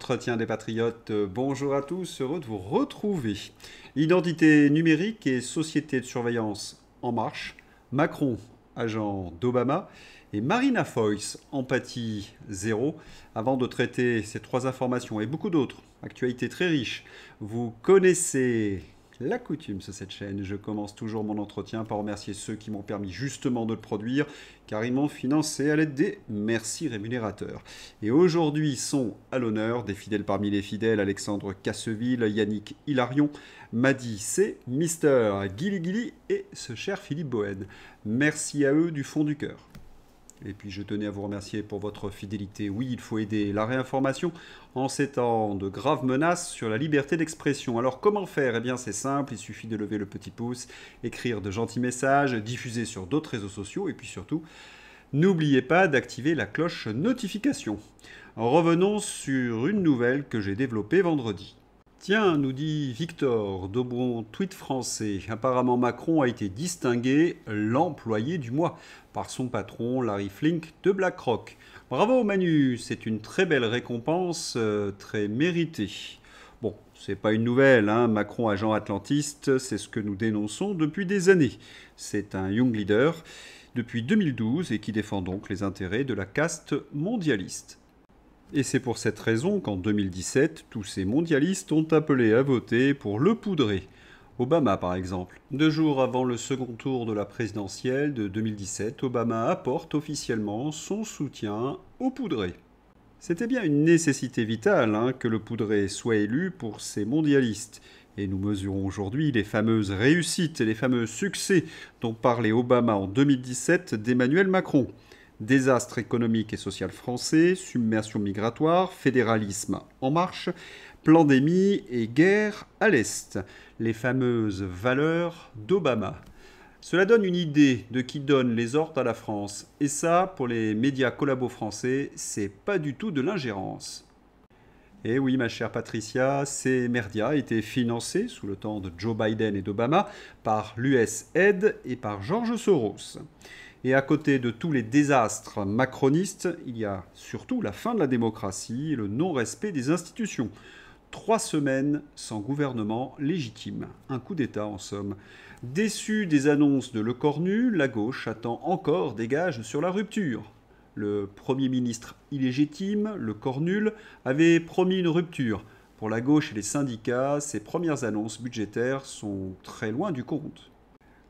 L'entretien des patriotes, bonjour à tous, heureux de vous retrouver. Identité numérique et société de surveillance en marche, Macron, agent d'Obama, et Marina Foïs, empathie zéro. Avant de traiter ces trois informations et beaucoup d'autres, actualité très riche, vous connaissez la coutume sur cette chaîne. Je commence toujours mon entretien par remercier ceux qui m'ont permis justement de le produire, car ils m'ont financé à l'aide des merci rémunérateurs. Et aujourd'hui sont à l'honneur des fidèles parmi les fidèles, Alexandre Casseville, Yannick Hilarion, Madi C, Mister Guili Guili et ce cher Philippe Bohen. Merci à eux du fond du cœur. Et puis je tenais à vous remercier pour votre fidélité. Oui, il faut aider la réinformation en ces temps de graves menaces sur la liberté d'expression. Alors comment faire? Eh bien c'est simple, il suffit de lever le petit pouce, écrire de gentils messages, diffuser sur d'autres réseaux sociaux et puis surtout, n'oubliez pas d'activer la cloche notification. Revenons sur une nouvelle que j'ai développée vendredi. Tiens, nous dit Victor, de bon tweet français. Apparemment, Macron a été distingué l'employé du mois par son patron Larry Flink de BlackRock. Bravo Manu, c'est une très belle récompense, très méritée. Bon, c'est pas une nouvelle, hein. Macron agent atlantiste, c'est ce que nous dénonçons depuis des années. C'est un young leader depuis 2012 et qui défend donc les intérêts de la caste mondialiste. Et c'est pour cette raison qu'en 2017, tous ces mondialistes ont appelé à voter pour le poudrer. Obama, par exemple. 2 jours avant le second tour de la présidentielle de 2017, Obama apporte officiellement son soutien au poudré. C'était bien une nécessité vitale que le poudré soit élu pour ces mondialistes. Et nous mesurons aujourd'hui les fameuses réussites et les fameux succès dont parlait Obama en 2017 d'Emmanuel Macron. Désastre économique et social français, submersion migratoire, fédéralisme en marche, pandémie et guerre à l'Est. Les fameuses valeurs d'Obama. Cela donne une idée de qui donne les ordres à la France. Et ça, pour les médias collabos français, c'est pas du tout de l'ingérence. Et oui, ma chère Patricia, ces merdias étaient financés, sous le temps de Joe Biden et d'Obama, par l'USAID et par George Soros. Et à côté de tous les désastres macronistes, il y a surtout la fin de la démocratie et le non-respect des institutions. 3 semaines sans gouvernement légitime. Un coup d'État en somme. Déçu des annonces de Le Cornu, la gauche attend encore des gages sur la rupture. Le Premier ministre illégitime, Le Cornul, avait promis une rupture. Pour la gauche et les syndicats, ces premières annonces budgétaires sont très loin du compte.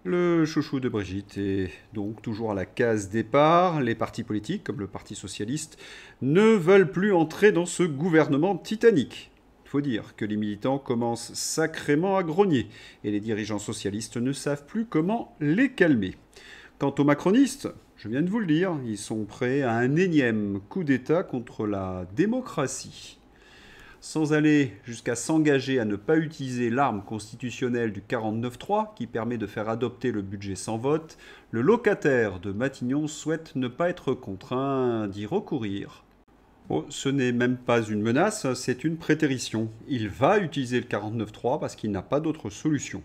Le chouchou de Brigitte est donc toujours à la case départ. Les partis politiques, comme le Parti socialiste, ne veulent plus entrer dans ce gouvernement titanique. Il faut dire que les militants commencent sacrément à grogner et les dirigeants socialistes ne savent plus comment les calmer. Quant aux macronistes, je viens de vous le dire, ils sont prêts à un énième coup d'État contre la démocratie. Sans aller jusqu'à s'engager à ne pas utiliser l'arme constitutionnelle du 49.3 qui permet de faire adopter le budget sans vote, le locataire de Matignon souhaite ne pas être contraint d'y recourir. Oh, ce n'est même pas une menace, c'est une prétérition. Il va utiliser le 49.3 parce qu'il n'a pas d'autre solution.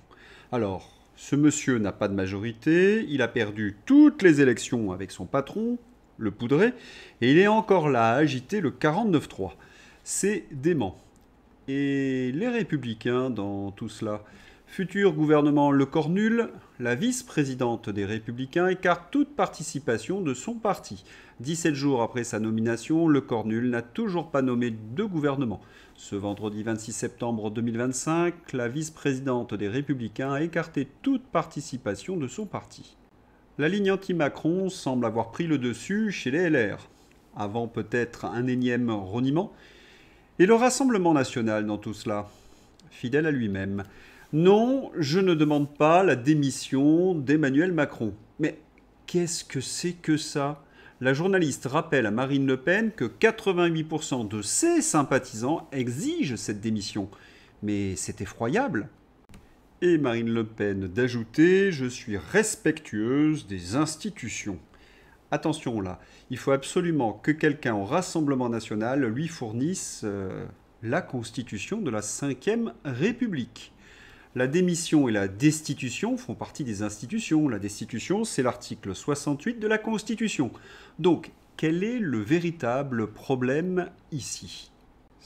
Alors, ce monsieur n'a pas de majorité, il a perdu toutes les élections avec son patron, le poudré, et il est encore là à agiter le 49.3. C'est dément. Et les Républicains dans tout cela? Futur gouvernement Le Cornul, la vice-présidente des Républicains écarte toute participation de son parti. 17 jours après sa nomination, Le Cornul n'a toujours pas nommé de gouvernement. Ce vendredi 26 septembre 2025, la vice-présidente des Républicains a écarté toute participation de son parti. La ligne anti-Macron semble avoir pris le dessus chez les LR. Avant peut-être un énième reniement. Et le Rassemblement national dans tout cela, fidèle à lui-même. Non, je ne demande pas la démission d'Emmanuel Macron. Mais qu'est-ce que c'est que ça? La journaliste rappelle à Marine Le Pen que 88% de ses sympathisants exigent cette démission. Mais c'est effroyable. Et Marine Le Pen d'ajouter « Je suis respectueuse des institutions ». Attention là, il faut absolument que quelqu'un au Rassemblement national lui fournisse la constitution de la Ve République. La démission et la destitution font partie des institutions. La destitution, c'est l'article 68 de la Constitution. Donc, quel est le véritable problème ici?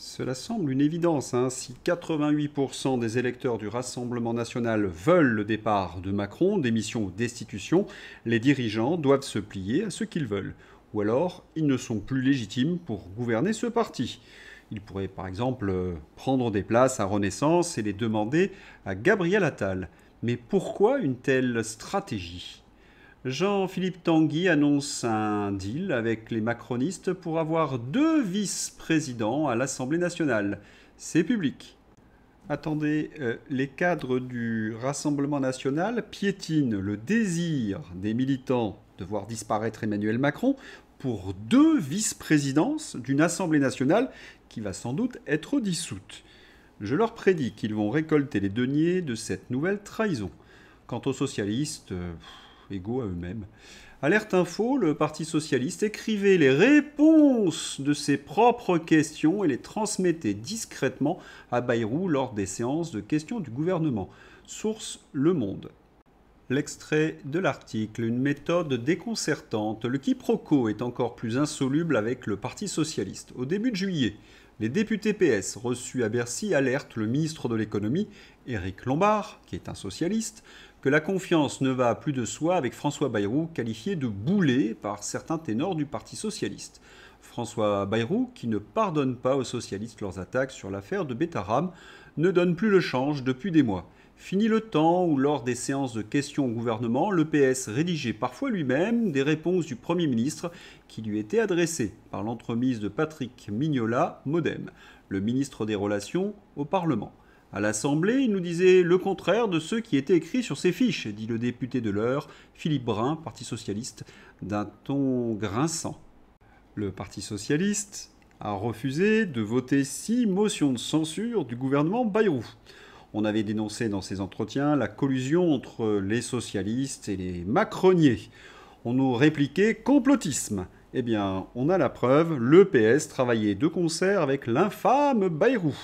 Cela semble une évidence, hein. Si 88% des électeurs du Rassemblement national veulent le départ de Macron, démission ou destitution, les dirigeants doivent se plier à ce qu'ils veulent. Ou alors, ils ne sont plus légitimes pour gouverner ce parti. Ils pourraient par exemple prendre des places à Renaissance et les demander à Gabriel Attal. Mais pourquoi une telle stratégie ? Jean-Philippe Tanguy annonce un deal avec les macronistes pour avoir 2 vice-présidents à l'Assemblée nationale. C'est public. Attendez, les cadres du Rassemblement national piétinent le désir des militants de voir disparaître Emmanuel Macron pour 2 vice-présidences d'une Assemblée nationale qui va sans doute être dissoute. Je leur prédis qu'ils vont récolter les deniers de cette nouvelle trahison. Quant aux socialistes, égaux à eux-mêmes. Alerte Info, le Parti socialiste écrivait les réponses de ses propres questions et les transmettait discrètement à Bayrou lors des séances de questions du gouvernement. Source Le Monde. L'extrait de l'article, une méthode déconcertante. Le quiproquo est encore plus insoluble avec le Parti socialiste. Au début de juillet, les députés PS reçus à Bercy alertent le ministre de l'économie, Éric Lombard, qui est un socialiste, que la confiance ne va plus de soi avec François Bayrou, qualifié de boulet par certains ténors du Parti socialiste. François Bayrou, qui ne pardonne pas aux socialistes leurs attaques sur l'affaire de Betaram, ne donne plus le change depuis des mois. Fini le temps où, lors des séances de questions au gouvernement, le PS rédigeait parfois lui-même des réponses du Premier ministre qui lui étaient adressées par l'entremise de Patrick Mignola, Modem, le ministre des Relations au Parlement. À l'Assemblée, il nous disait le contraire de ce qui était écrit sur ses fiches, dit le député de l'Eure, Philippe Brun, Parti socialiste, d'un ton grinçant. Le Parti socialiste a refusé de voter 6 motions de censure du gouvernement Bayrou. On avait dénoncé dans ces entretiens la collusion entre les socialistes et les macroniers. On nous répliquait complotisme. Eh bien, on a la preuve, le PS travaillait de concert avec l'infâme Bayrou.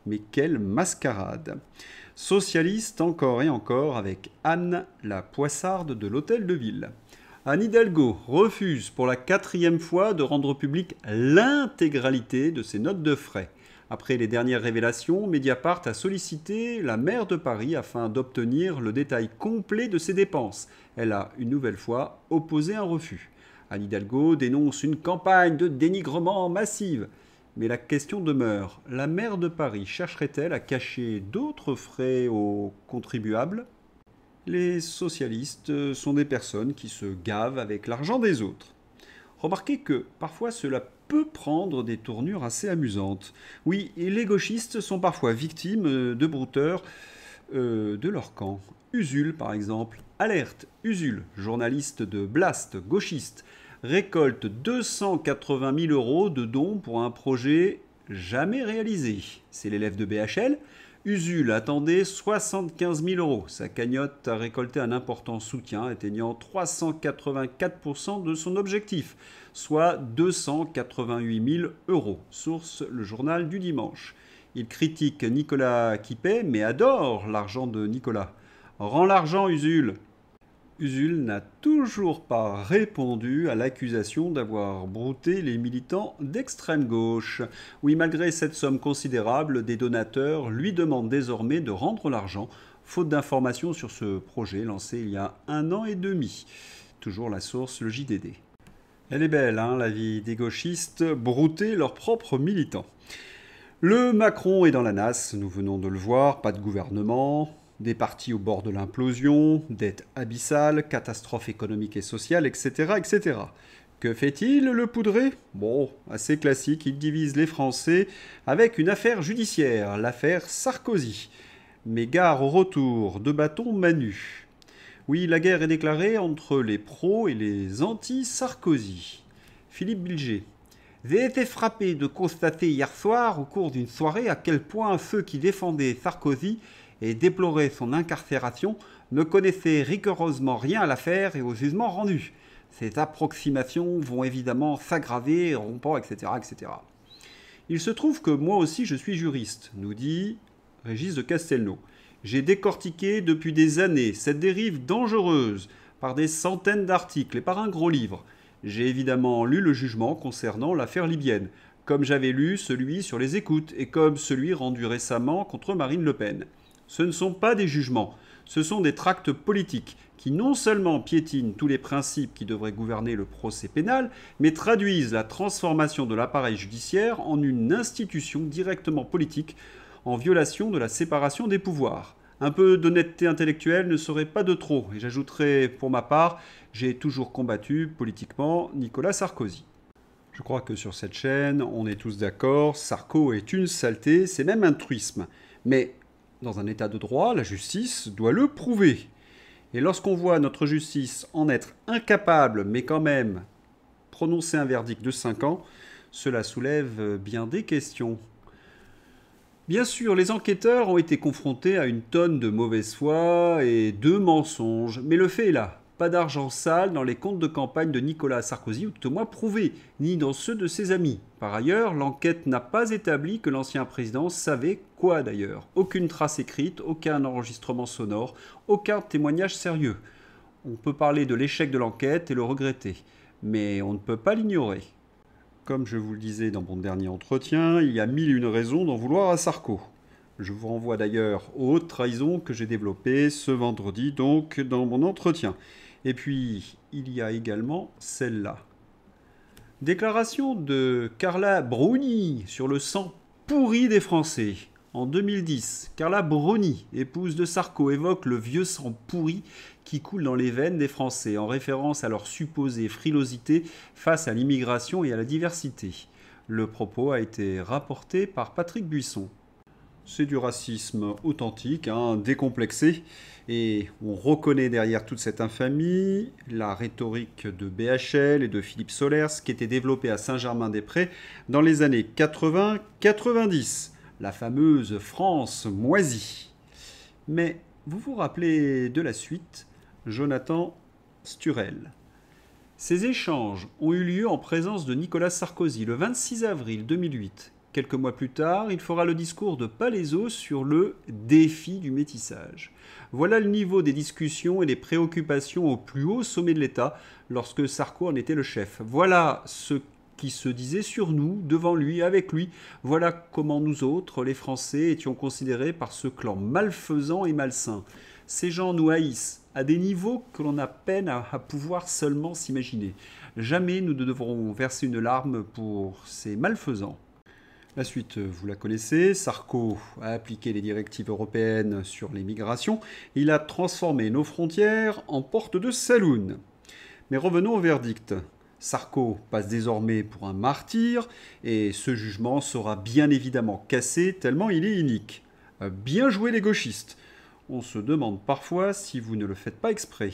Mais quelle mascarade! Socialiste encore et encore avec Anne, la poissarde de l'hôtel de ville. Anne Hidalgo refuse pour la 4e fois de rendre publique l'intégralité de ses notes de frais. Après les dernières révélations, Mediapart a sollicité la maire de Paris afin d'obtenir le détail complet de ses dépenses. Elle a une nouvelle fois opposé un refus. Anne Hidalgo dénonce une campagne de dénigrement massive. Mais la question demeure, la maire de Paris chercherait-elle à cacher d'autres frais aux contribuables ? Les socialistes sont des personnes qui se gavent avec l'argent des autres. Remarquez que parfois cela peut prendre des tournures assez amusantes. Oui, et les gauchistes sont parfois victimes de brouteurs de leur camp. Usul, par exemple. Alerte, Usul, journaliste de Blast, gauchiste, récolte 280 000 € de dons pour un projet jamais réalisé. C'est l'élève de BHL. Usul attendait 75 000 €. Sa cagnotte a récolté un important soutien, atteignant 384% de son objectif, soit 288 000 €. Source, le journal du dimanche. Il critique Nicolas Quipet, mais adore l'argent de Nicolas. Rends l'argent, Usul. Usul n'a toujours pas répondu à l'accusation d'avoir brouté les militants d'extrême gauche. Oui, malgré cette somme considérable, des donateurs lui demandent désormais de rendre l'argent, faute d'informations sur ce projet lancé il y a 1 an et demi. Toujours la source, le JDD. Elle est belle, hein, la vie des gauchistes, brouter leurs propres militants. Le Macron est dans la nasse, nous venons de le voir, pas de gouvernement, des partis au bord de l'implosion, dette abyssale, catastrophe économique et sociale, etc., etc. Que fait-il, le poudré ? Bon, assez classique, il divise les Français avec une affaire judiciaire, l'affaire Sarkozy. Mais gare au retour de bâton Manu. Oui, la guerre est déclarée entre les pros et les anti-Sarkozy. Philippe Bilger. J'ai été frappé de constater hier soir, au cours d'une soirée, à quel point ceux qui défendaient Sarkozy et déploraient son incarcération ne connaissaient rigoureusement rien à l'affaire et au jugement rendu. Ces approximations vont évidemment s'aggraver, rompant, etc., etc. Il se trouve que moi aussi je suis juriste, nous dit Régis de Castelnau. J'ai décortiqué depuis des années cette dérive dangereuse par des centaines d'articles et par un gros livre. J'ai évidemment lu le jugement concernant l'affaire libyenne. comme j'avais lu celui sur les écoutes et comme celui rendu récemment contre Marine Le Pen. Ce ne sont pas des jugements, ce sont des tracts politiques qui non seulement piétinent tous les principes qui devraient gouverner le procès pénal, mais traduisent la transformation de l'appareil judiciaire en une institution directement politique, en violation de la séparation des pouvoirs. Un peu d'honnêteté intellectuelle ne serait pas de trop, et j'ajouterai pour ma part, j'ai toujours combattu politiquement Nicolas Sarkozy. Je crois que sur cette chaîne, on est tous d'accord, Sarko est une saleté, c'est même un truisme. Mais dans un état de droit, la justice doit le prouver. Et lorsqu'on voit notre justice en être incapable, mais quand même prononcer un verdict de 5 ans, cela soulève bien des questions. Bien sûr, les enquêteurs ont été confrontés à une tonne de mauvaise foi et de mensonges, mais le fait est là. Pas d'argent sale dans les comptes de campagne de Nicolas Sarkozy, ou tout au moins prouvé, ni dans ceux de ses amis. Par ailleurs, l'enquête n'a pas établi que l'ancien président savait quoi d'ailleurs. Aucune trace écrite, aucun enregistrement sonore, aucun témoignage sérieux. On peut parler de l'échec de l'enquête et le regretter, mais on ne peut pas l'ignorer. Comme je vous le disais dans mon dernier entretien, il y a 1001 raisons d'en vouloir à Sarko. Je vous renvoie d'ailleurs aux hautes trahisons que j'ai développées ce vendredi, donc dans mon entretien. Et puis, il y a également celle-là. Déclaration de Carla Bruni sur le sang pourri des Français. En 2010, Carla Bruni, épouse de Sarko, évoque le vieux sang pourri qui coule dans les veines des Français, en référence à leur supposée frilosité face à l'immigration et à la diversité. Le propos a été rapporté par Patrick Buisson. C'est du racisme authentique, décomplexé, et on reconnaît derrière toute cette infamie la rhétorique de BHL et de Philippe Solers qui était développée à Saint-Germain-des-Prés dans les années 80-90, la fameuse France moisie. Mais vous vous rappelez de la suite, Jonathan Sturel. Ces échanges ont eu lieu en présence de Nicolas Sarkozy le 26 avril 2008. Quelques mois plus tard, il fera le discours de Palaiseau sur le défi du métissage. Voilà le niveau des discussions et des préoccupations au plus haut sommet de l'État lorsque Sarko en était le chef. Voilà ce qui se disait sur nous, devant lui, avec lui. Voilà comment nous autres, les Français, étions considérés par ce clan malfaisant et malsain. Ces gens nous haïssent à des niveaux que l'on a peine à pouvoir seulement s'imaginer. Jamais nous ne devrons verser une larme pour ces malfaisants. La suite, vous la connaissez. Sarko a appliqué les directives européennes sur les migrations. Il a transformé nos frontières en porte de saloon. Mais revenons au verdict. Sarko passe désormais pour un martyr et ce jugement sera bien évidemment cassé tellement il est inique. Bien joué les gauchistes. On se demande parfois si vous ne le faites pas exprès.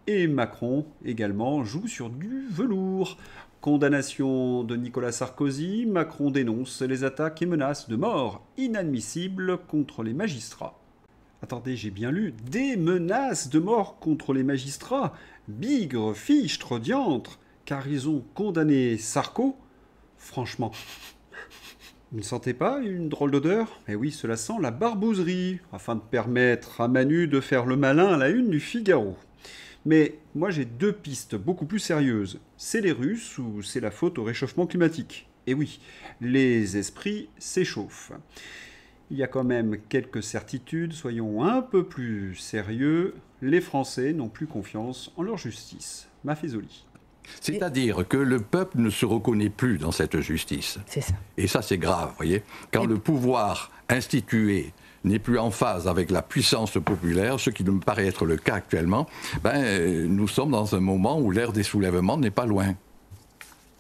Et Macron également joue sur du velours. Condamnation de Nicolas Sarkozy, Macron dénonce les attaques et menaces de mort inadmissibles contre les magistrats. Attendez, j'ai bien lu, des menaces de mort contre les magistrats, bigre, fichtre, diantre, car ils ont condamné Sarko. Franchement, vous ne sentez pas une drôle d'odeur? Eh oui, cela sent la barbouzerie, afin de permettre à Manu de faire le malin à la une du Figaro. Mais moi j'ai deux pistes beaucoup plus sérieuses. C'est les Russes ou c'est la faute au réchauffement climatique? Et oui, les esprits s'échauffent. Il y a quand même quelques certitudes, soyons un peu plus sérieux. Les Français n'ont plus confiance en leur justice. Maffezoli. C'est-à-dire que le peuple ne se reconnaît plus dans cette justice. C'est ça. Et ça, c'est grave, vous voyez. Quand le pouvoir institué n'est plus en phase avec la puissance populaire, ce qui me paraît être le cas actuellement, nous sommes dans un moment où l'ère des soulèvements n'est pas loin.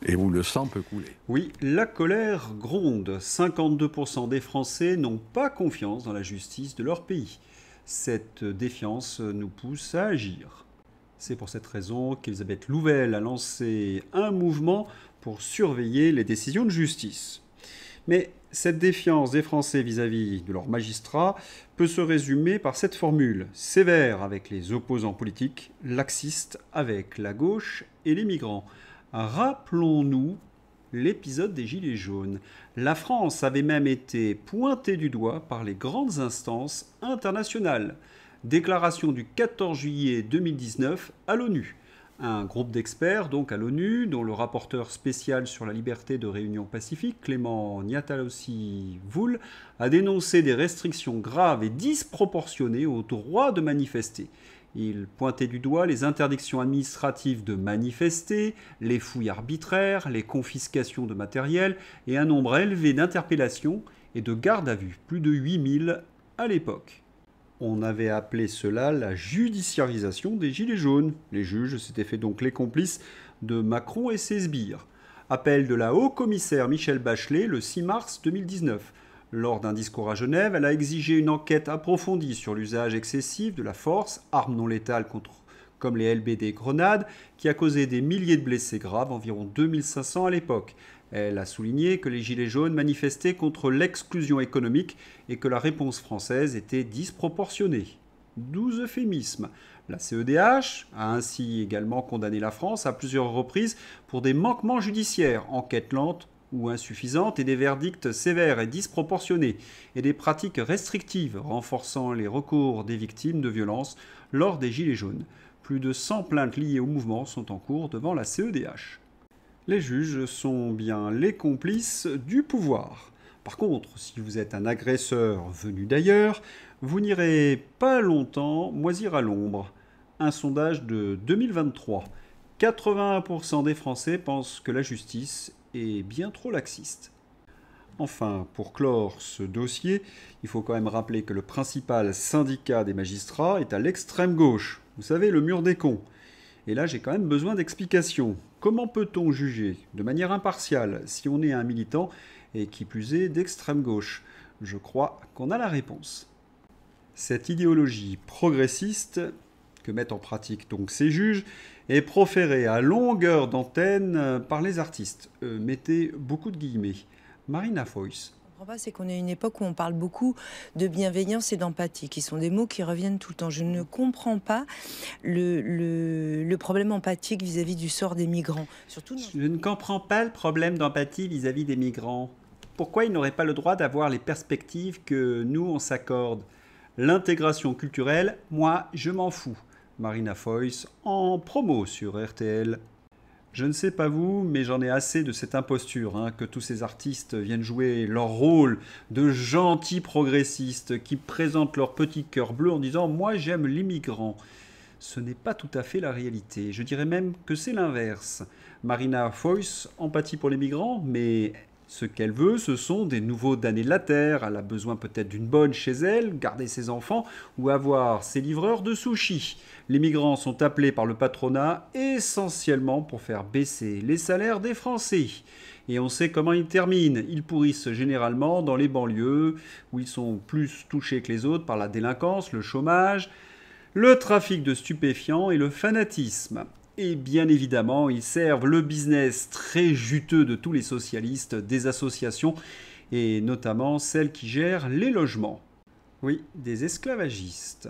Et où le sang peut couler. Oui, la colère gronde. 52% des Français n'ont pas confiance dans la justice de leur pays. Cette défiance nous pousse à agir. C'est pour cette raison qu'Elisabeth Louvel a lancé un mouvement pour surveiller les décisions de justice. Mais cette défiance des Français vis-à-vis de leurs magistrats peut se résumer par cette formule: sévère avec les opposants politiques, laxiste avec la gauche et les migrants. Rappelons-nous l'épisode des Gilets jaunes. La France avait même été pointée du doigt par les grandes instances internationales. Déclaration du 14 juillet 2019 à l'ONU. Un groupe d'experts, donc à l'ONU, dont le rapporteur spécial sur la liberté de réunion pacifique, Clément Niatalossi-Voul, a dénoncé des restrictions graves et disproportionnées au droit de manifester. Il pointait du doigt les interdictions administratives de manifester, les fouilles arbitraires, les confiscations de matériel et un nombre élevé d'interpellations et de gardes à vue, plus de 8000 à l'époque. On avait appelé cela la judiciarisation des Gilets jaunes. Les juges s'étaient fait donc les complices de Macron et ses sbires. Appel de la haut-commissaire Michelle Bachelet le 6 mars 2019. Lors d'un discours à Genève, elle a exigé une enquête approfondie sur l'usage excessif de la force, arme non létale comme les LBD grenades, qui a causé des milliers de blessés graves, environ 2500 à l'époque. Elle a souligné que les Gilets jaunes manifestaient contre l'exclusion économique et que la réponse française était disproportionnée. 12 euphémismes. La CEDH a ainsi également condamné la France à plusieurs reprises pour des manquements judiciaires, enquêtes lentes ou insuffisantes et des verdicts sévères et disproportionnés, et des pratiques restrictives renforçant les recours des victimes de violences lors des Gilets jaunes. Plus de 100 plaintes liées au mouvement sont en cours devant la CEDH. Les juges sont bien les complices du pouvoir. Par contre, si vous êtes un agresseur venu d'ailleurs, vous n'irez pas longtemps moisir à l'ombre. Un sondage de 2023. 81% des Français pensent que la justice est bien trop laxiste. Enfin, pour clore ce dossier, il faut quand même rappeler que le principal syndicat des magistrats est à l'extrême gauche. Vous savez, le mur des cons. Et là, j'ai quand même besoin d'explications. Comment peut-on juger de manière impartiale si on est un militant et qui plus est d'extrême gauche? Je crois qu'on a la réponse. Cette idéologie progressiste que mettent en pratique donc ces juges est proférée à longueur d'antenne par les artistes. Mettez beaucoup de guillemets. Marina Foïs. C'est qu'on est à une époque où on parle beaucoup de bienveillance et d'empathie, qui sont des mots qui reviennent tout le temps. Je ne comprends pas le problème empathique vis-à-vis du sort des migrants. Je ne comprends pas le problème d'empathie vis-à-vis des migrants. Pourquoi ils n'auraient pas le droit d'avoir les perspectives que nous, on s'accorde? L'intégration culturelle, moi, je m'en fous. Marina Foïs, en promo sur RTL. Je ne sais pas vous, mais j'en ai assez de cette imposture, que tous ces artistes viennent jouer leur rôle de gentils progressistes qui présentent leur petit cœur bleu en disant « moi j'aime les migrants ». Ce n'est pas tout à fait la réalité, je dirais même que c'est l'inverse. Marina Foïs empathie pour les migrants, mais ce qu'elle veut, ce sont des nouveaux damnés de la terre. Elle a besoin peut-être d'une bonne chez elle, garder ses enfants ou avoir ses livreurs de sushis. Les migrants sont appelés par le patronat essentiellement pour faire baisser les salaires des Français. Et on sait comment ils terminent. Ils pourrissent généralement dans les banlieues où ils sont plus touchés que les autres par la délinquance, le chômage, le trafic de stupéfiants et le fanatisme. Et bien évidemment, ils servent le business très juteux de tous les socialistes, des associations, et notamment celles qui gèrent les logements. Oui, des esclavagistes.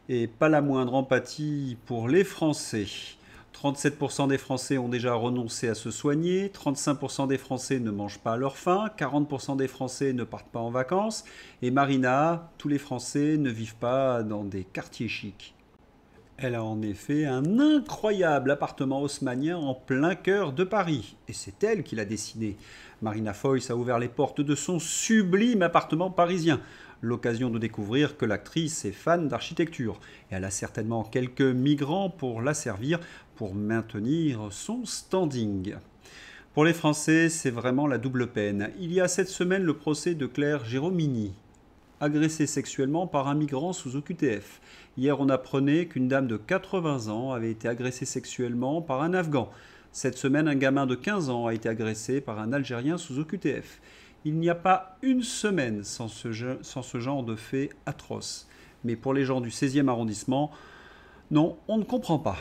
Et pas la moindre empathie pour les Français. 37% des Français ont déjà renoncé à se soigner, 35% des Français ne mangent pas à leur faim, 40% des Français ne partent pas en vacances, et Marina, tous les Français ne vivent pas dans des quartiers chics. Elle a en effet un incroyable appartement haussmannien en plein cœur de Paris. Et c'est elle qui l'a dessiné. Marina Foïs a ouvert les portes de son sublime appartement parisien. L'occasion de découvrir que l'actrice est fan d'architecture. Et elle a certainement quelques migrants pour la servir, pour maintenir son standing. Pour les Français, c'est vraiment la double peine. Il y a cette semaine le procès de Claire Géromini, agressée sexuellement par un migrant sous OQTF. Hier, on apprenait qu'une dame de 80 ans avait été agressée sexuellement par un Afghan. Cette semaine, un gamin de 15 ans a été agressé par un Algérien sous OQTF. Il n'y a pas une semaine sans ce genre de fait atroce. Mais pour les gens du 16e arrondissement, non, on ne comprend pas.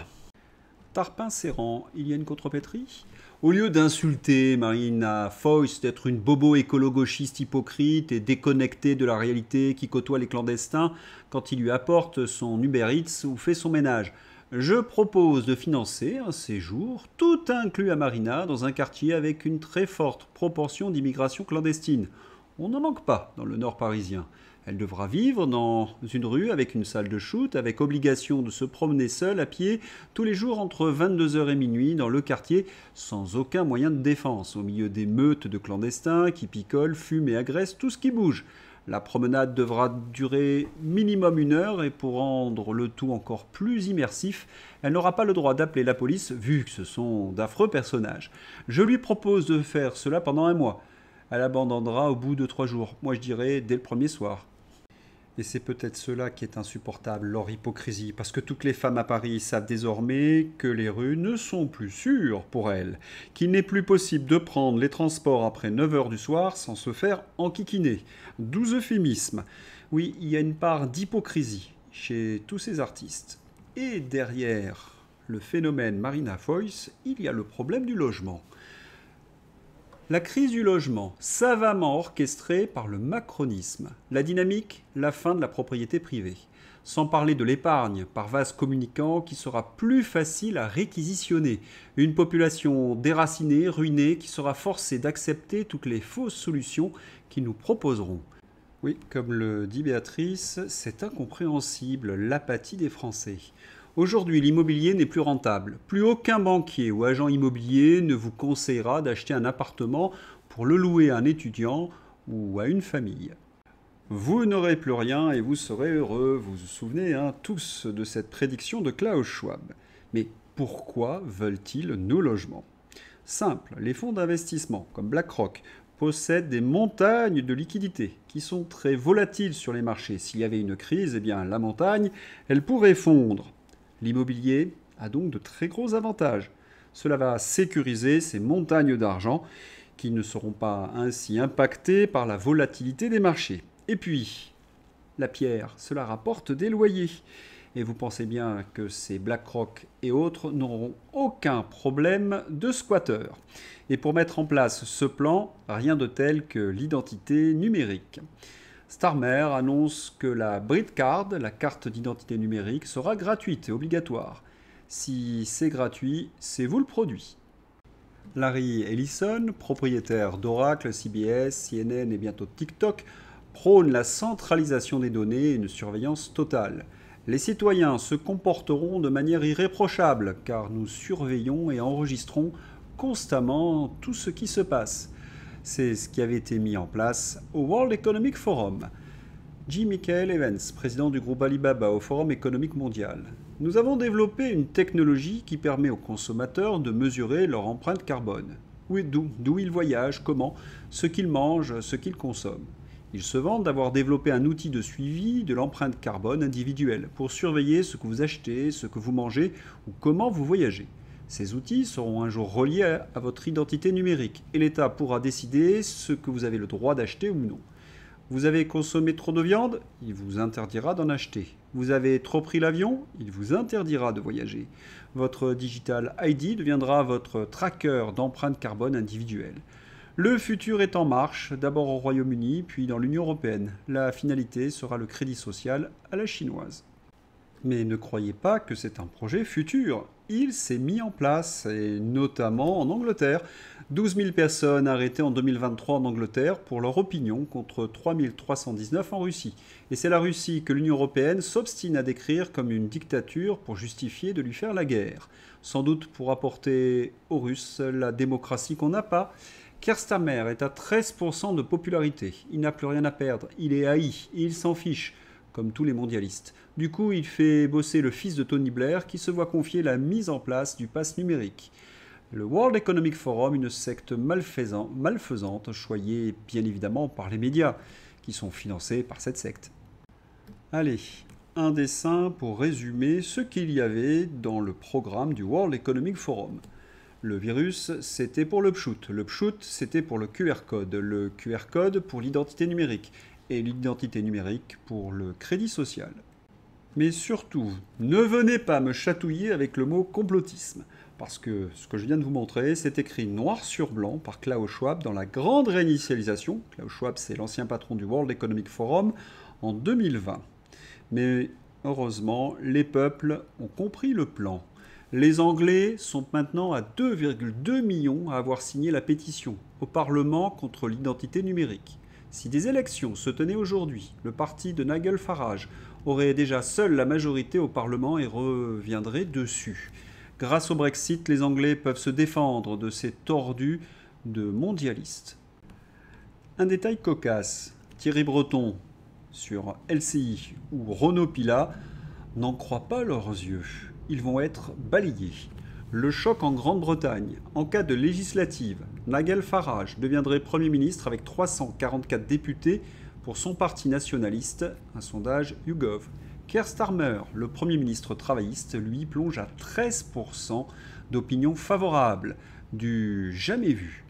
Tarpin-Serrand, il y a une contrepétrie ? Au lieu d'insulter Marina Foïs, d'être une bobo écolo-gauchiste hypocrite et déconnectée de la réalité qui côtoie les clandestins quand il lui apporte son Uber Eats ou fait son ménage, je propose de financer un séjour tout inclus à Marina dans un quartier avec une très forte proportion d'immigration clandestine. On n'en manque pas dans le nord parisien. Elle devra vivre dans une rue avec une salle de shoot, avec obligation de se promener seule à pied tous les jours entre 22 h et minuit dans le quartier, sans aucun moyen de défense, au milieu des meutes de clandestins qui picolent, fument et agressent tout ce qui bouge. La promenade devra durer minimum 1 heure et pour rendre le tout encore plus immersif, elle n'aura pas le droit d'appeler la police vu que ce sont d'affreux personnages. Je lui propose de faire cela pendant 1 mois. Elle abandonnera au bout de 3 jours. Moi je dirais dès le premier soir. Et c'est peut-être cela qui est insupportable, leur hypocrisie, parce que toutes les femmes à Paris savent désormais que les rues ne sont plus sûres pour elles, qu'il n'est plus possible de prendre les transports après 9 h du soir sans se faire enquiquiner. 12 euphémismes. Oui, il y a une part d'hypocrisie chez tous ces artistes. Et derrière le phénomène Marina Foïs, il y a le problème du logement. La crise du logement, savamment orchestrée par le macronisme. La dynamique, la fin de la propriété privée. Sans parler de l'épargne par vase communicant qui sera plus facile à réquisitionner. Une population déracinée, ruinée, qui sera forcée d'accepter toutes les fausses solutions qu'ils nous proposeront. Oui, comme le dit Béatrice, c'est incompréhensible, l'apathie des Français. Aujourd'hui, l'immobilier n'est plus rentable. Plus aucun banquier ou agent immobilier ne vous conseillera d'acheter un appartement pour le louer à un étudiant ou à une famille. Vous n'aurez plus rien et vous serez heureux. Vous vous souvenez tous de cette prédiction de Klaus Schwab. Mais pourquoi veulent-ils nos logements ? Simple, les fonds d'investissement comme BlackRock possèdent des montagnes de liquidités qui sont très volatiles sur les marchés. S'il y avait une crise, eh bien la montagne, elle pourrait fondre. L'immobilier a donc de très gros avantages. Cela va sécuriser ces montagnes d'argent qui ne seront pas ainsi impactées par la volatilité des marchés. Et puis, la pierre, cela rapporte des loyers. Et vous pensez bien que ces BlackRock et autres n'auront aucun problème de squatteurs. Et pour mettre en place ce plan, rien de tel que l'identité numérique. Starmer annonce que la BritCard, la carte d'identité numérique, sera gratuite et obligatoire. Si c'est gratuit, c'est vous le produit. Larry Ellison, propriétaire d'Oracle, CBS, CNN et bientôt TikTok, prône la centralisation des données et une surveillance totale. Les citoyens se comporteront de manière irréprochable car nous surveillons et enregistrons constamment tout ce qui se passe. C'est ce qui avait été mis en place au World Economic Forum. J. Michael Evans, président du groupe Alibaba au Forum économique mondial. Nous avons développé une technologie qui permet aux consommateurs de mesurer leur empreinte carbone. D'où ils voyagent, comment, ce qu'ils mangent, ce qu'ils consomment. Ils se vantent d'avoir développé un outil de suivi de l'empreinte carbone individuelle pour surveiller ce que vous achetez, ce que vous mangez ou comment vous voyagez. Ces outils seront un jour reliés à votre identité numérique et l'État pourra décider ce que vous avez le droit d'acheter ou non. Vous avez consommé trop de viande, il vous interdira d'en acheter. Vous avez trop pris l'avion, il vous interdira de voyager. Votre Digital ID deviendra votre tracker d'empreinte carbone individuelle. Le futur est en marche, d'abord au Royaume-Uni, puis dans l'Union européenne. La finalité sera le crédit social à la chinoise. Mais ne croyez pas que c'est un projet futur. Il s'est mis en place, et notamment en Angleterre. 12 000 personnes arrêtées en 2023 en Angleterre pour leur opinion contre 3 319 en Russie. Et c'est la Russie que l'Union européenne s'obstine à décrire comme une dictature pour justifier de lui faire la guerre. Sans doute pour apporter aux Russes la démocratie qu'on n'a pas. Keir Starmer est à 13% de popularité. Il n'a plus rien à perdre. Il est haï et il s'en fiche, comme tous les mondialistes. Du coup, il fait bosser le fils de Tony Blair qui se voit confier la mise en place du pass numérique. Le World Economic Forum, une secte malfaisante, choyée bien évidemment par les médias, qui sont financés par cette secte. Allez, un dessin pour résumer ce qu'il y avait dans le programme du World Economic Forum. Le virus, c'était pour le pshout. Le pshout, c'était pour le QR code. Le QR code pour l'identité numérique. Et l'identité numérique pour le crédit social. Mais surtout, ne venez pas me chatouiller avec le mot complotisme. Parce que ce que je viens de vous montrer, c'est écrit noir sur blanc par Klaus Schwab dans la grande réinitialisation. Klaus Schwab, c'est l'ancien patron du World Economic Forum en 2020. Mais heureusement, les peuples ont compris le plan. Les Anglais sont maintenant à 2,2 millions à avoir signé la pétition au Parlement contre l'identité numérique. Si des élections se tenaient aujourd'hui, le parti de Nigel Farage aurait déjà seul la majorité au Parlement et reviendrait dessus. Grâce au Brexit, les Anglais peuvent se défendre de ces tordus de mondialistes. Un détail cocasse, Thierry Breton sur LCI ou Renaud Pilat n'en croient pas leurs yeux. Ils vont être balayés. Le choc en Grande-Bretagne. En cas de législative, Nigel Farage deviendrait Premier ministre avec 344 députés pour son parti nationaliste, un sondage YouGov. Keir Starmer, le Premier ministre travailliste, lui plonge à 13% d'opinion favorable, du jamais vu.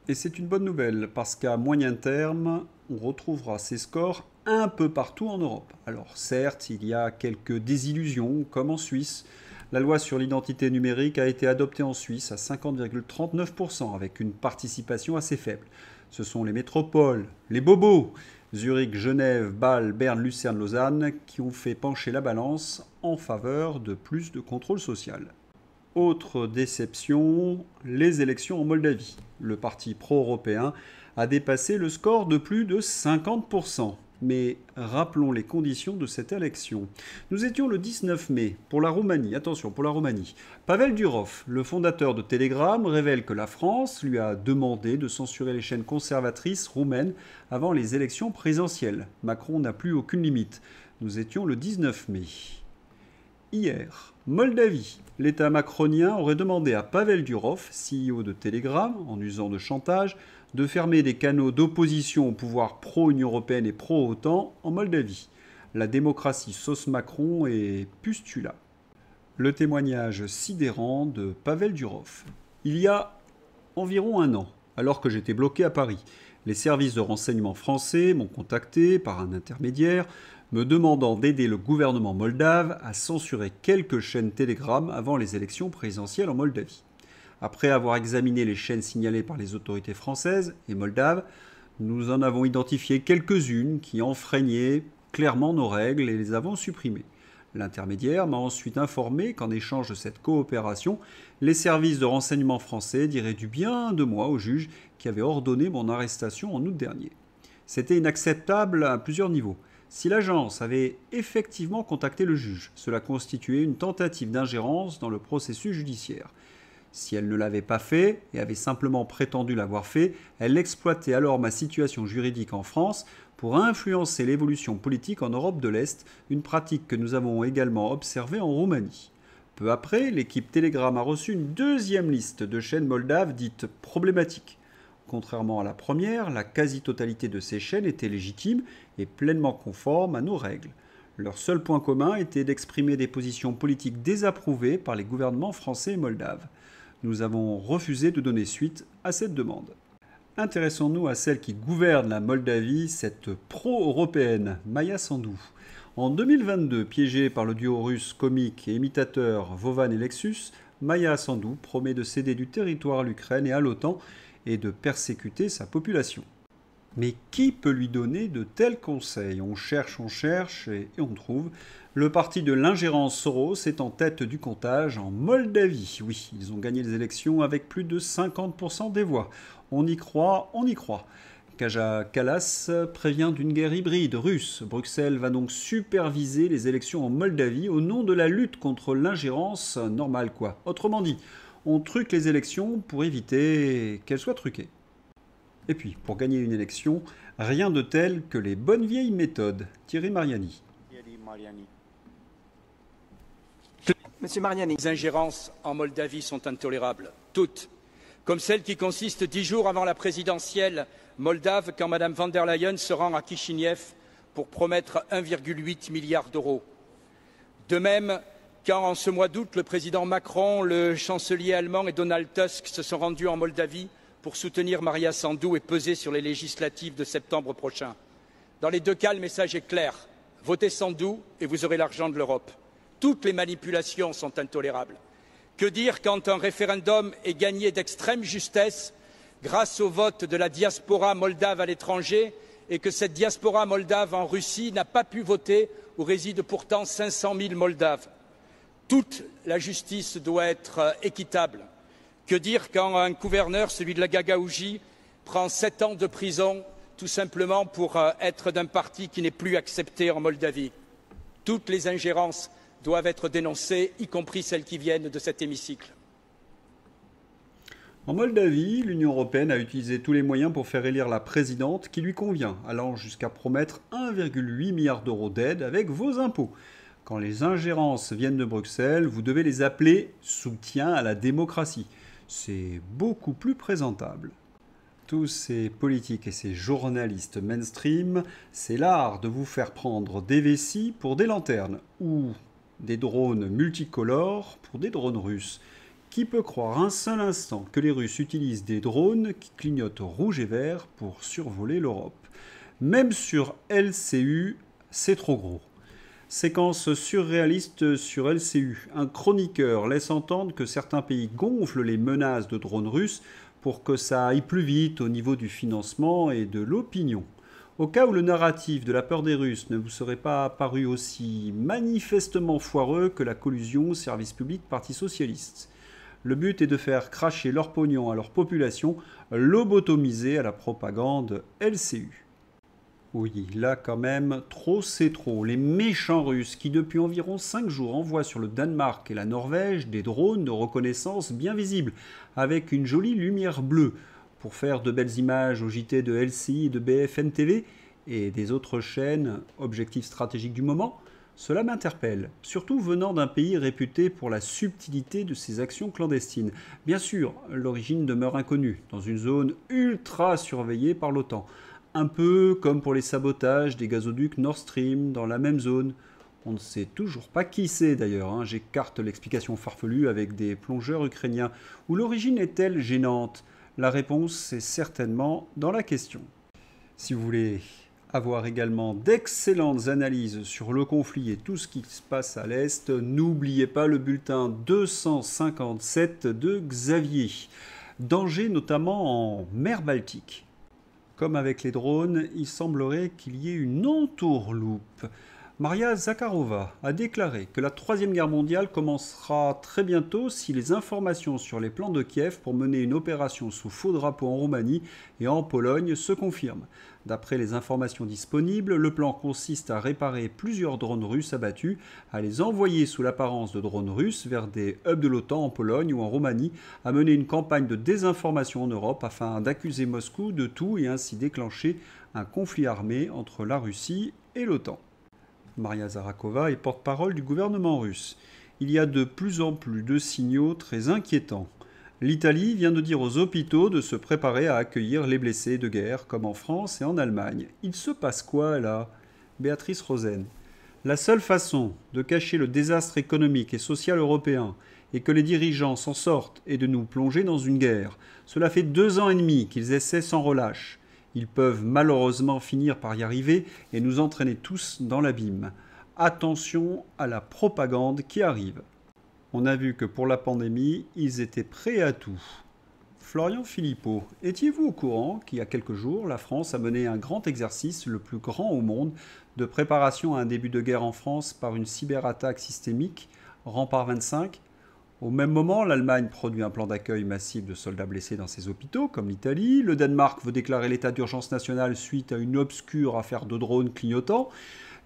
Et c'est une bonne nouvelle, parce qu'à moyen terme, on retrouvera ces scores un peu partout en Europe. Alors certes, il y a quelques désillusions, comme en Suisse. La loi sur l'identité numérique a été adoptée en Suisse à 50,39%, avec une participation assez faible. Ce sont les métropoles, les bobos, Zurich, Genève, Bâle, Berne, Lucerne, Lausanne, qui ont fait pencher la balance en faveur de plus de contrôle social. Autre déception, les élections en Moldavie. Le parti pro-européen a dépassé le score de plus de 50%. Mais rappelons les conditions de cette élection. Nous étions le 19 mai pour la Roumanie. Attention, pour la Roumanie. Pavel Durov, le fondateur de Telegram, révèle que la France lui a demandé de censurer les chaînes conservatrices roumaines avant les élections présidentielles. Macron n'a plus aucune limite. Nous étions le 19 mai. Hier, Moldavie. L'État macronien aurait demandé à Pavel Durov, CEO de Telegram, en usant de chantage, de fermer des canaux d'opposition au pouvoir pro-Union européenne et pro-OTAN en Moldavie. La démocratie sauce Macron et Pustula. Le témoignage sidérant de Pavel Durov. Il y a environ un an, alors que j'étais bloqué à Paris, les services de renseignement français m'ont contacté par un intermédiaire, me demandant d'aider le gouvernement moldave à censurer quelques chaînes Telegram avant les élections présidentielles en Moldavie. Après avoir examiné les chaînes signalées par les autorités françaises et moldaves, nous en avons identifié quelques-unes qui enfreignaient clairement nos règles et les avons supprimées. L'intermédiaire m'a ensuite informé qu'en échange de cette coopération, les services de renseignement français diraient du bien de moi au juge qui avait ordonné mon arrestation en août dernier. C'était inacceptable à plusieurs niveaux. Si l'agence avait effectivement contacté le juge, cela constituait une tentative d'ingérence dans le processus judiciaire. Si elle ne l'avait pas fait et avait simplement prétendu l'avoir fait, elle exploitait alors ma situation juridique en France pour influencer l'évolution politique en Europe de l'Est, une pratique que nous avons également observée en Roumanie. Peu après, l'équipe Telegram a reçu une deuxième liste de chaînes moldaves dites problématiques. Contrairement à la première, la quasi-totalité de ces chaînes était légitime et pleinement conforme à nos règles. Leur seul point commun était d'exprimer des positions politiques désapprouvées par les gouvernements français et moldaves. Nous avons refusé de donner suite à cette demande. Intéressons-nous à celle qui gouverne la Moldavie, cette pro-européenne, Maia Sandu. En 2022, piégée par le duo russe comique et imitateur Vovan et Lexus, Maia Sandu promet de céder du territoire à l'Ukraine et à l'OTAN et de persécuter sa population. Mais qui peut lui donner de tels conseils? On cherche et on trouve. Le parti de l'ingérence Soros est en tête du comptage en Moldavie. Oui, ils ont gagné les élections avec plus de 50% des voix. On y croit, on y croit. Kaja Kallas prévient d'une guerre hybride russe. Bruxelles va donc superviser les élections en Moldavie au nom de la lutte contre l'ingérence normale, quoi. Autrement dit, on truque les élections pour éviter qu'elles soient truquées. Et puis, pour gagner une élection, rien de tel que les bonnes vieilles méthodes. Thierry Mariani. Monsieur Mariani. Les ingérences en Moldavie sont intolérables, toutes. Comme celle qui consiste 10 jours avant la présidentielle moldave, quand Mme von der Leyen se rend à Kishinev pour promettre 1,8 milliard d'euros. De même, quand en ce mois d'août, le président Macron, le chancelier allemand et Donald Tusk se sont rendus en Moldavie pour soutenir Maia Sandu et peser sur les législatives de septembre prochain. Dans les deux cas, le message est clair. Votez Sandu et vous aurez l'argent de l'Europe. Toutes les manipulations sont intolérables. Que dire quand un référendum est gagné d'extrême justesse grâce au vote de la diaspora moldave à l'étranger et que cette diaspora moldave en Russie n'a pas pu voter où résident pourtant 500 000 Moldaves. Toute la justice doit être équitable. Que dire quand un gouverneur, celui de la Gagaouzie, prend 7 ans de prison tout simplement pour être d'un parti qui n'est plus accepté en Moldavie. Toutes les ingérences doivent être dénoncées, y compris celles qui viennent de cet hémicycle. En Moldavie, l'Union européenne a utilisé tous les moyens pour faire élire la présidente qui lui convient, allant jusqu'à promettre 1,8 milliard d'euros d'aide avec vos impôts. Quand les ingérences viennent de Bruxelles, vous devez les appeler soutien à la démocratie. C'est beaucoup plus présentable. Tous ces politiques et ces journalistes mainstream, c'est l'art de vous faire prendre des vessies pour des lanternes ou des drones multicolores pour des drones russes. Qui peut croire un seul instant que les Russes utilisent des drones qui clignotent rouge et vert pour survoler l'Europe? Même sur LCU, c'est trop gros. Séquence surréaliste sur LCU. Un chroniqueur laisse entendre que certains pays gonflent les menaces de drones russes pour que ça aille plus vite au niveau du financement et de l'opinion. Au cas où le narratif de la peur des Russes ne vous serait pas apparu aussi manifestement foireux que la collusion service public-parti socialiste. Le but est de faire cracher leur pognon à leur population, lobotomiser à la propagande LCU. Oui, là quand même, trop c'est trop. Les méchants Russes qui depuis environ 5 jours envoient sur le Danemark et la Norvège des drones de reconnaissance bien visibles, avec une jolie lumière bleue, pour faire de belles images au JT de LCI et de BFM TV et des autres chaînes, objectifs stratégiques du moment. Cela m'interpelle, surtout venant d'un pays réputé pour la subtilité de ses actions clandestines. Bien sûr, l'origine demeure inconnue, dans une zone ultra surveillée par l'OTAN. Un peu comme pour les sabotages des gazoducs Nord Stream dans la même zone. On ne sait toujours pas qui c'est d'ailleurs, J'écarte l'explication farfelue avec des plongeurs ukrainiens. Où l'origine est-elle gênante? La réponse est certainement dans la question. Si vous voulez avoir également d'excellentes analyses sur le conflit et tout ce qui se passe à l'Est, n'oubliez pas le bulletin 257 de Xavier. Danger notamment en mer Baltique. Comme avec les drones, il semblerait qu'il y ait une entourloupe. Maria Zakharova a déclaré que la Troisième Guerre mondiale commencera très bientôt si les informations sur les plans de Kiev pour mener une opération sous faux drapeau en Roumanie et en Pologne se confirment. D'après les informations disponibles, le plan consiste à réparer plusieurs drones russes abattus, à les envoyer sous l'apparence de drones russes vers des hubs de l'OTAN en Pologne ou en Roumanie, à mener une campagne de désinformation en Europe afin d'accuser Moscou de tout et ainsi déclencher un conflit armé entre la Russie et l'OTAN. Maria Zakharova est porte-parole du gouvernement russe. Il y a de plus en plus de signaux très inquiétants. L'Italie vient de dire aux hôpitaux de se préparer à accueillir les blessés de guerre, comme en France et en Allemagne. Il se passe quoi, là? Béatrice Rosen. La seule façon de cacher le désastre économique et social européen et que les dirigeants s'en sortent est de nous plonger dans une guerre. Cela fait 2 ans et demi qu'ils essaient sans relâche. Ils peuvent malheureusement finir par y arriver et nous entraîner tous dans l'abîme. Attention à la propagande qui arrive. On a vu que pour la pandémie, ils étaient prêts à tout. Florian Philippot, étiez-vous au courant qu'il y a quelques jours, la France a mené un grand exercice, le plus grand au monde, de préparation à un début de guerre en France par une cyberattaque systémique, Rempart 25? Au même moment, l'Allemagne produit un plan d'accueil massif de soldats blessés dans ses hôpitaux, comme l'Italie. Le Danemark veut déclarer l'état d'urgence nationale suite à une obscure affaire de drones clignotants.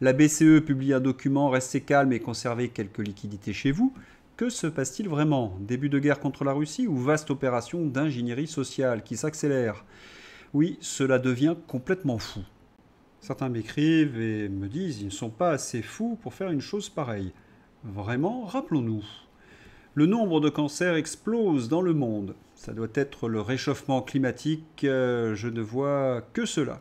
La BCE publie un document « Restez calme et conservez quelques liquidités chez vous ». Que se passe-t-il vraiment? Début de guerre contre la Russie ou vaste opération d'ingénierie sociale qui s'accélère? Oui, cela devient complètement fou. Certains m'écrivent et me disent « Ils ne sont pas assez fous pour faire une chose pareille ». Vraiment, rappelons-nous. Le nombre de cancers explose dans le monde. Ça doit être le réchauffement climatique, je ne vois que cela.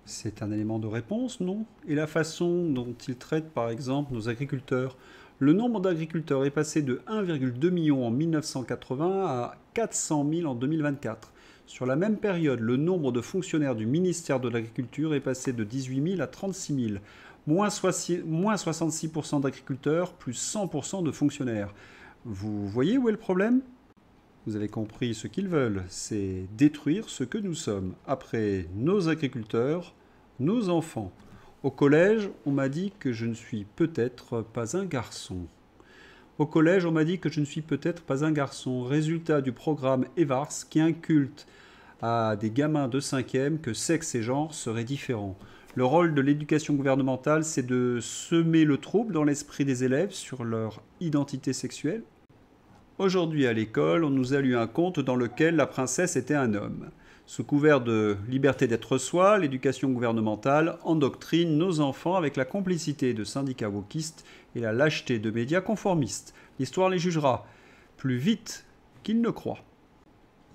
C'est un élément de réponse, non? Et la façon dont ils traitent par exemple nos agriculteurs. Le nombre d'agriculteurs est passé de 1,2 million en 1980 à 400 000 en 2024. Sur la même période, le nombre de fonctionnaires du ministère de l'Agriculture est passé de 18 000 à 36 000. Moins 66% d'agriculteurs, plus 100% de fonctionnaires. Vous voyez où est le problème? Vous avez compris ce qu'ils veulent, c'est détruire ce que nous sommes. Après nos agriculteurs, nos enfants. Au collège, on m'a dit que je ne suis peut-être pas un garçon. Au collège, on m'a dit que je ne suis peut-être pas un garçon. Résultat du programme EVARS qui inculte à des gamins de 5e que sexe et genre seraient différents. Le rôle de l'éducation gouvernementale, c'est de semer le trouble dans l'esprit des élèves sur leur identité sexuelle. Aujourd'hui à l'école, on nous a lu un conte dans lequel la princesse était un homme. Sous couvert de liberté d'être soi, l'éducation gouvernementale endoctrine nos enfants avec la complicité de syndicats wokistes et la lâcheté de médias conformistes. L'histoire les jugera plus vite qu'ils ne croient.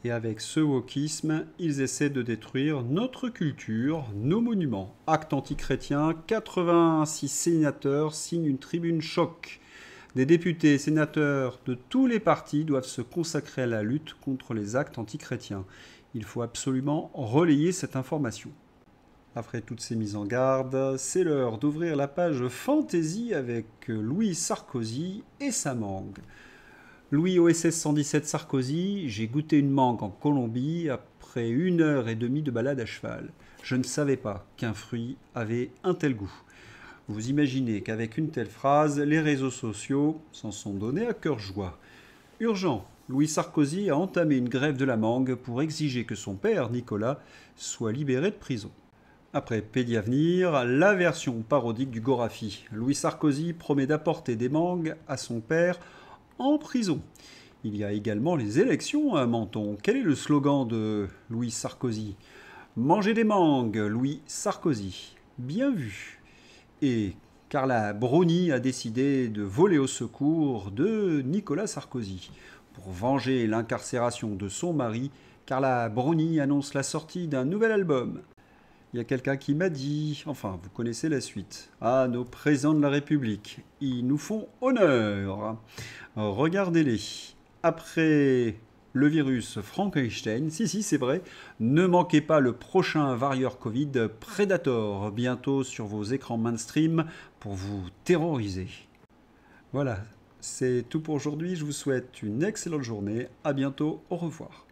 Et avec ce wokisme, ils essaient de détruire notre culture, nos monuments. Acte antichrétien, 86 sénateurs signent une tribune choc. Des députés et sénateurs de tous les partis doivent se consacrer à la lutte contre les actes antichrétiens. Il faut absolument relayer cette information. Après toutes ces mises en garde, c'est l'heure d'ouvrir la page fantaisie avec Louis Sarkozy et sa mangue. Louis OSS 117 Sarkozy, j'ai goûté une mangue en Colombie après 1h30 de balade à cheval. Je ne savais pas qu'un fruit avait un tel goût. Vous imaginez qu'avec une telle phrase, les réseaux sociaux s'en sont donnés à cœur joie. Urgent, Louis Sarkozy a entamé une grève de la mangue pour exiger que son père, Nicolas, soit libéré de prison. Après Pédiavenir, la version parodique du Gorafi. Louis Sarkozy promet d'apporter des mangues à son père en prison. Il y a également les élections à Menton. Quel est le slogan de Louis Sarkozy ? Mangez des mangues, Louis Sarkozy. Bien vu. Et Carla Bruni a décidé de voler au secours de Nicolas Sarkozy. Pour venger l'incarcération de son mari, Carla Bruni annonce la sortie d'un nouvel album. Il y a quelqu'un qui m'a dit, enfin vous connaissez la suite, ah nos présidents de la République, ils nous font honneur. Regardez-les. Après le virus Frankenstein, si c'est vrai, ne manquez pas le prochain varieur Covid Predator, bientôt sur vos écrans mainstream pour vous terroriser. Voilà, c'est tout pour aujourd'hui, je vous souhaite une excellente journée, à bientôt, au revoir.